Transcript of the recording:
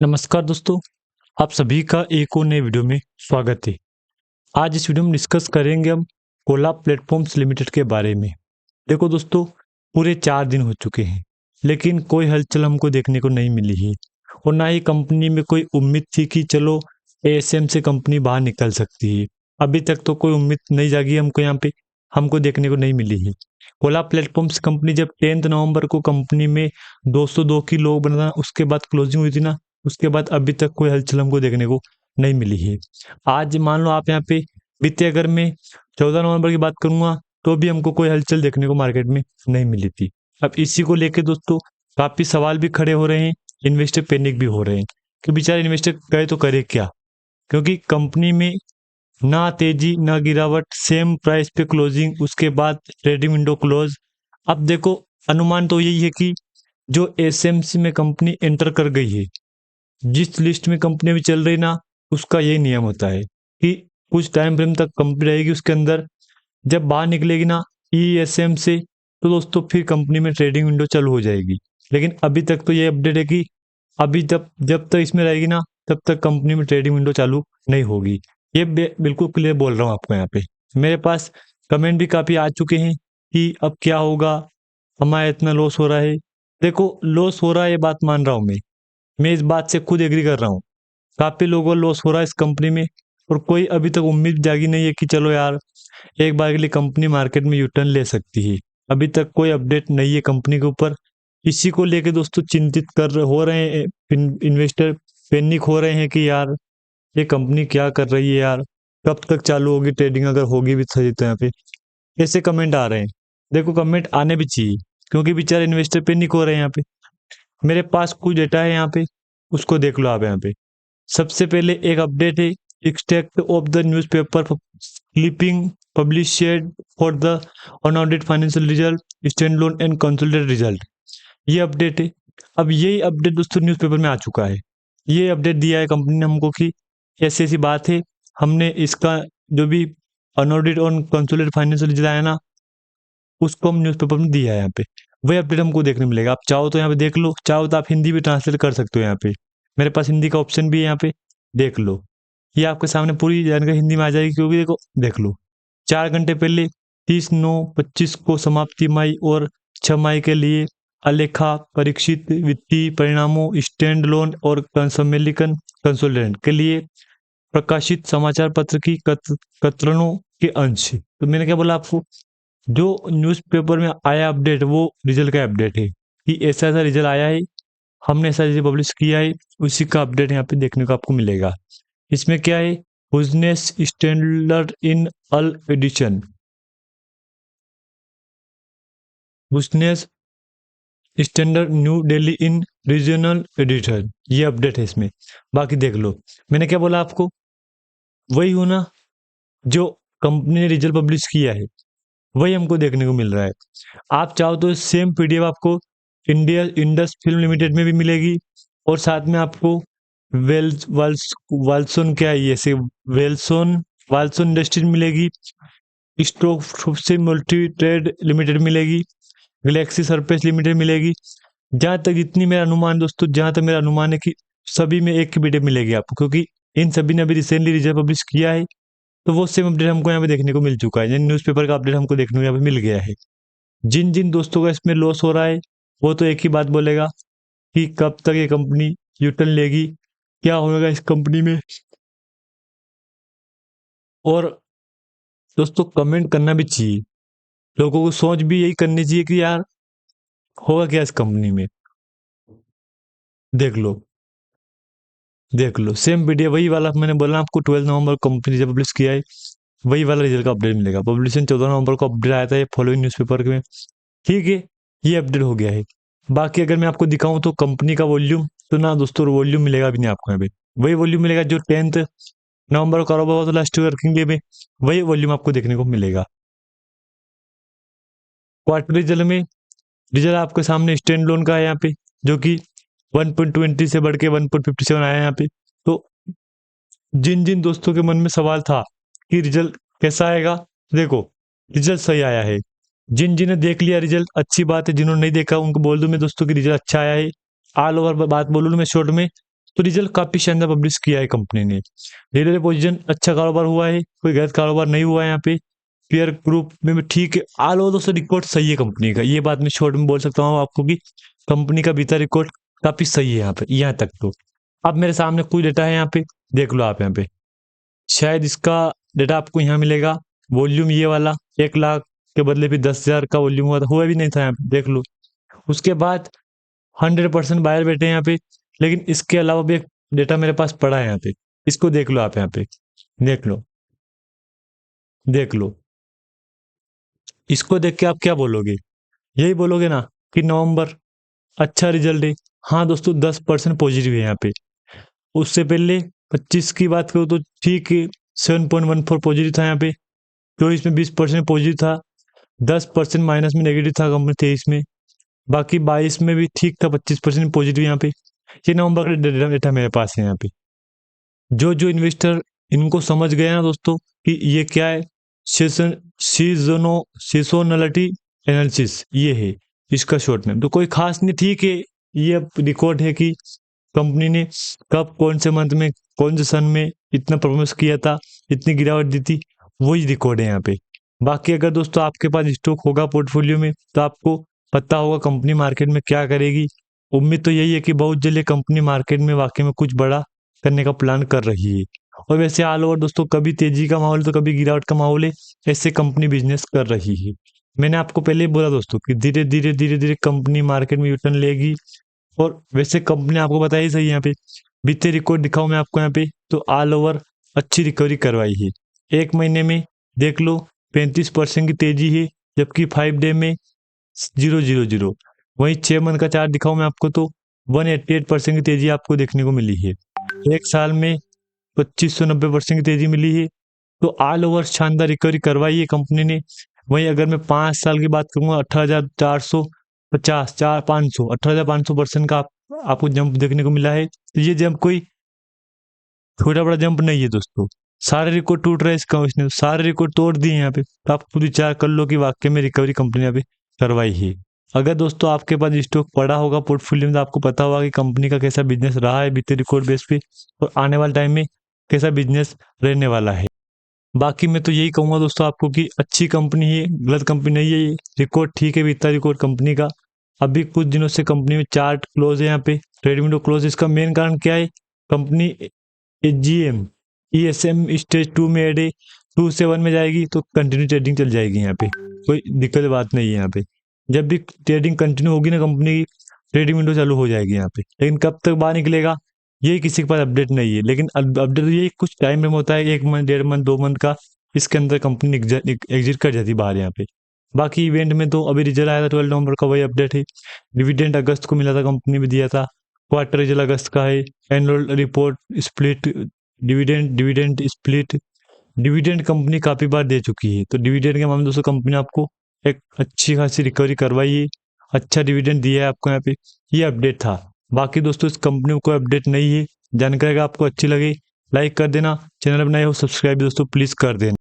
नमस्कार दोस्तों, आप सभी का एक और नए वीडियो में स्वागत है। आज इस वीडियो में डिस्कस करेंगे हम कोला प्लेटफॉर्म्स लिमिटेड के बारे में। देखो दोस्तों, पूरे 4 दिन हो चुके हैं, लेकिन कोई हलचल हमको देखने को नहीं मिली है और ना ही कंपनी में कोई उम्मीद थी कि चलो एएसएम से कंपनी बाहर निकल सकती है। अभी तक तो कोई उम्मीद नहीं जागी हमको यहाँ पे, हमको देखने को नहीं मिली है। कोला प्लेटफॉर्म्स कंपनी जब 10 नवंबर को कंपनी में 202 की लो बना, उसके बाद क्लोजिंग हुई थी ना, उसके बाद अभी तक कोई हलचल हमको देखने को नहीं मिली है। आज मान लो आप यहाँ पे बीते, अगर मैं 14 नवंबर की बात करूंगा तो भी हमको कोई हलचल देखने को मार्केट में नहीं मिली थी। अब इसी को लेके दोस्तों काफी सवाल भी खड़े हो रहे हैं, इन्वेस्टर पैनिक भी हो रहे हैं कि बेचारे इन्वेस्टर गए तो करे क्या, क्योंकि कंपनी में ना तेजी ना गिरावट, सेम प्राइस पे क्लोजिंग, उसके बाद ट्रेडिंग विंडो क्लोज। अब देखो, अनुमान तो यही है कि जो एसएमसी में कंपनी एंटर कर गई है, जिस लिस्ट में कंपनी अभी चल रही ना, उसका यही नियम होता है कि कुछ टाइम फ्रेम तक कंपनी रहेगी उसके अंदर। जब बाहर निकलेगी ना ईएसएम से, तो दोस्तों फिर कंपनी में ट्रेडिंग विंडो चालू हो जाएगी। लेकिन अभी तक तो ये अपडेट है कि अभी जब जब तक इसमें रहेगी ना, तब तक कंपनी में ट्रेडिंग विंडो चालू नहीं होगी। ये बिल्कुल क्लियर बोल रहा हूँ आपको यहाँ पे। मेरे पास कमेंट भी काफ़ी आ चुके हैं कि अब क्या होगा, हमारा इतना लॉस हो रहा है। देखो, लॉस हो रहा है ये बात मान रहा हूँ मैं इस बात से खुद एग्री कर रहा हूँ। काफ़ी लोगों को लॉस हो रहा है इस कंपनी में, और कोई अभी तक उम्मीद जागी नहीं है कि चलो यार एक बार के लिए कंपनी मार्केट में यूटर्न ले सकती है। अभी तक कोई अपडेट नहीं है कंपनी के ऊपर। इसी को लेके दोस्तों चिंतित हो रहे हैं, इन्वेस्टर पैनिक हो रहे हैं कि यार ये कंपनी क्या कर रही है यार, कब तक चालू होगी ट्रेडिंग, अगर होगी भी सही तो यहाँ पे ऐसे कमेंट आ रहे हैं। देखो, कमेंट आने भी चाहिए, क्योंकि बेचारे इन्वेस्टर पैनिक हो रहे हैं यहाँ पे। मेरे पास कुछ डेटा है यहाँ पे, उसको देख लो आप यहाँ पे। सबसे पहले एक अपडेट है, extract of the newspaper clipping published for the unaudited financial result, stand loan and consolidated result. ये अपडेट है। अब यही अपडेट दोस्तों न्यूज़पेपर में आ चुका है। ये अपडेट दिया है कंपनी ने हमको कि ऐसी ऐसी बात है, हमने इसका जो भी अनऑडिटेड और कंसोलिडेटेड फाइनेंशियल रिजल्ट आया ना, उसको हम न्यूज़पेपर में दिया है यहाँ पे। वही अपडेट हमको देखने मिलेगा। आप चाहो तो यहाँ पे देख लो, चाहो तो आप हिंदी भी ट्रांसलेट कर सकते हो यहाँ पे। मेरे पास हिंदी का ऑप्शन भी है यहाँ पे, देख लो। ये आपके सामने पूरी जानकारी हिंदी में आ जाएगी, क्योंकि देखो देख लो, 4 घंटे पहले 30/9/25 को समाप्ति माई और 6 मई के लिए अलेखा परीक्षित वित्तीय परिणामों, स्टैंड लोन और सम्मेलिकन कंसोलिडेंट के लिए प्रकाशित समाचार पत्र की कतरनों के अंश। तो मैंने क्या बोला आपको, जो न्यूज़पेपर में आया अपडेट वो रिजल्ट का अपडेट है कि ऐसा ऐसा रिजल्ट आया है, हमने ऐसा चीज़ पब्लिश किया है। उसी का अपडेट यहाँ पे देखने को आपको मिलेगा। इसमें क्या है, business standard in all edition, business standard New Delhi in regional editor, ये अपडेट है इसमें। बाकी देख लो, मैंने क्या बोला आपको, वही हो ना जो कंपनी ने रिजल्ट पब्लिश किया है, वही हमको देखने को मिल रहा है। आप चाहो तो सेम पीडीएफ आपको इंडिया इंडस फिल्म लिमिटेड में भी मिलेगी, और साथ में आपको वेल्स वाल्स वाल्सन क्या है ये से वेल्सन वाल्सन इंडस्ट्रीज मिलेगी, स्टॉक से मल्टी ट्रेड लिमिटेड मिलेगी, गैलेक्सी सरफेस लिमिटेड मिलेगी। जहाँ तक जितनी मेरा अनुमान दोस्तों, जहाँ तक मेरा अनुमान है कि सभी में एक की पीडीएफ मिलेगी आपको, क्योंकि इन सभी ने अभी रिसेंटली रिजल्ट पब्लिश किया है। तो वो सेम अपडेट हमको यहाँ पे देखने को मिल चुका है, यानी न्यूज़पेपर का अपडेट हमको देखने को यहाँ पे मिल गया है। जिन जिन दोस्तों का इसमें लॉस हो रहा है, वो तो एक ही बात बोलेगा कि कब तक ये कंपनी यूटर्न लेगी, क्या होगा इस कंपनी में। और दोस्तों कमेंट करना भी चाहिए, लोगों को सोच भी यही करनी चाहिए कि यार होगा क्या इस कंपनी में। देख लो, देख लो सेम वीडियो, वही वाला मैंने बोला आपको, 12 नवंबर कंपनी जब पब्लिश किया है, वही वाला रिजल्ट का अपडेट मिलेगा। पब्लिशन 14 नवंबर को अपडेट आया था ये फॉलोइंग न्यूज़पेपर में। ठीक है, ये अपडेट हो गया है। बाकी अगर मैं आपको दिखाऊं तो कंपनी का वॉल्यूम, तो ना दोस्तों वॉल्यूम मिलेगा भी नहीं आपको यहाँ पे। वही वॉल्यूम मिलेगा जो 10 नवंबर को कारोबार हुआ था लास्ट वर्किंग डे में, वही वॉल्यूम आपको देखने को मिलेगा। क्वार्टर रिजल्ट में रिजल्ट आपके सामने स्टैंड लोन का है यहाँ पे, जो कि 1.20 से बढ़ के 1.57 आया है यहाँ पे। तो जिन जिन दोस्तों के मन में सवाल था कि रिजल्ट कैसा आएगा, देखो रिजल्ट सही आया है। जिन जिन्हें देख लिया रिजल्ट, अच्छी बात है। जिन्होंने नहीं देखा उनको बोल दूं मैं दोस्तों कि रिजल्ट अच्छा आया है। ऑल ओवर बात बोलूँ मैं शॉर्ट में, तो रिजल्ट काफी शानदार पब्लिश किया है कंपनी ने। डेली पोजीशन अच्छा कारोबार हुआ है, कोई गलत कारोबार नहीं हुआ है यहाँ पे। पीयर ग्रुप में भी ठीक है, ऑल ओवर दोस्तों रिकॉर्ड सही है कंपनी का। ये बात मैं शॉर्ट में बोल सकता हूँ आपको कि कंपनी का बीता रिकॉर्ड काफी सही है यहाँ पे, यहाँ तक तो। अब मेरे सामने कोई डेटा है यहाँ पे, देख लो आप यहाँ पे। शायद इसका डेटा आपको यहाँ मिलेगा। वॉल्यूम ये वाला 1 लाख के बदले भी 10,000 का वॉल्यूम हुआ भी नहीं था यहाँ पे, देख लो। उसके बाद 100% बायर बैठे हैं यहाँ पे। लेकिन इसके अलावा भी एक डेटा मेरे पास पड़ा है यहाँ पे, इसको देख लो आप यहाँ पे, देख लो, देख लो। इसको देख के आप क्या बोलोगे? यही बोलोगे ना कि नवंबर अच्छा रिजल्ट है। हाँ दोस्तों, 10% पॉजिटिव है यहाँ पे। उससे पहले 25 की बात करूँ तो ठीक है, 7.14 पॉजिटिव था यहाँ पे। 24 में 20% पॉजिटिव था, 10% माइनस में नेगेटिव था कंपनी 23 में। बाकी 22 में भी ठीक था, 25% पॉजिटिव यहाँ पे। ये नवंबर का डेटा मेरे पास है यहाँ पे। जो जो इन्वेस्टर इनको समझ गए ना दोस्तों कि ये क्या है, सीजोनलिटी एनालिसिस, ये है इसका शॉर्ट नेम। तो कोई खास नहीं, ठीक है। ये रिकॉर्ड है कि कंपनी ने कब, कौन से मंथ में, कौन से सन में इतना परफॉर्मेंस किया था, इतनी गिरावट दी थी, वही रिकॉर्ड है यहाँ पे। बाकी अगर दोस्तों आपके पास स्टॉक होगा पोर्टफोलियो में तो आपको पता होगा कंपनी मार्केट में क्या करेगी। उम्मीद तो यही है कि बहुत जल्द कंपनी मार्केट में वाकई में कुछ बड़ा करने का प्लान कर रही है। और वैसे ऑल ओवर दोस्तों, कभी तेजी का माहौल तो कभी गिरावट का माहौल है, ऐसे कंपनी बिजनेस कर रही है। मैंने आपको पहले ही बोला दोस्तों कि धीरे धीरे धीरे धीरे कंपनी मार्केट में यूटर्न लेगी। और वैसे कंपनी आपको बताया ही सही, यहाँ पे बीते रिकॉर्ड दिखाऊं मैं आपको यहाँ पे, तो ऑल ओवर अच्छी रिकवरी करवाई है। 1 महीने में देख लो 35% की तेजी है, जबकि 5 डे में 000। वहीं 6 मंथ का चार्ट दिखाऊं मैं आपको तो 188% की तेजी आपको देखने को मिली है। 1 साल में 2590% की तेजी मिली है। तो ऑल ओवर शानदार रिकवरी करवाई है कंपनी ने। वहीं अगर मैं 5 साल की बात करूंगा, 18,450, 18,500% का आपको जंप देखने को मिला है। तो ये जंप कोई छोटा बड़ा जंप नहीं है दोस्तों। सारे रिकॉर्ड टूट रहे इसका, इसने सारे रिकॉर्ड तोड़ दिए यहाँ पे। तो आप खुद विचार कर लो कि वाकई में रिकवरी कंपनी यहाँ पे करवाई है। अगर दोस्तों आपके पास स्टॉक पड़ा होगा पोर्टफोलियो में तो आपको पता होगा कि कंपनी का कैसा बिजनेस रहा है बीते रिकॉर्ड बेस पे, और आने वाले टाइम में कैसा बिजनेस रहने वाला है। बाकी मैं तो यही कहूंगा दोस्तों आपको कि अच्छी कंपनी है, गलत कंपनी नहीं है ये। रिकॉर्ड ठीक है, बीता रिकॉर्ड कंपनी का। अभी कुछ दिनों से कंपनी में चार्ट क्लोज है, यहाँ पे ट्रेड विंडो क्लोज। इसका मेन कारण क्या है? कंपनी एजीएम ईएसएम स्टेज 2 में एड है, 2 से 1 में जाएगी तो कंटिन्यू ट्रेडिंग चल जाएगी। यहाँ पे कोई दिक्कत बात नहीं है। यहाँ पे जब भी ट्रेडिंग कंटिन्यू होगी ना, कंपनी की ट्रेडिंग विंडो चालू हो जाएगी यहाँ पे। लेकिन कब तक बाहर निकलेगा ये किसी के पास अपडेट नहीं है। लेकिन अपडेट तो ये कुछ टाइम में होता है, 1 मंथ, 1.5 मंथ, 2 मंथ का। इसके अंदर कंपनी एग्जिट कर जाती है बाहर यहाँ पे। बाकी इवेंट में तो अभी रिजल्ट आया था 12 नवंबर का, वही अपडेट है। डिविडेंड अगस्त को मिला था, कंपनी में दिया था। क्वार्टर रिजल्ट अगस्त का है। Annual report split, dividend dividend split, dividend company काफी बार दे चुकी है। तो डिविडेंड के मामले में दोस्तों कंपनी आपको एक अच्छी खासी रिकवरी करवाई है, अच्छा डिविडेंड दिया है आपको यहाँ पे। ये अपडेट था। बाकी दोस्तों इस कंपनी में कोई अपडेट नहीं है। जानकारी अगर आपको अच्छी लगे लाइक कर देना, चैनल बनाए हो सब्सक्राइब दोस्तों प्लीज कर देना।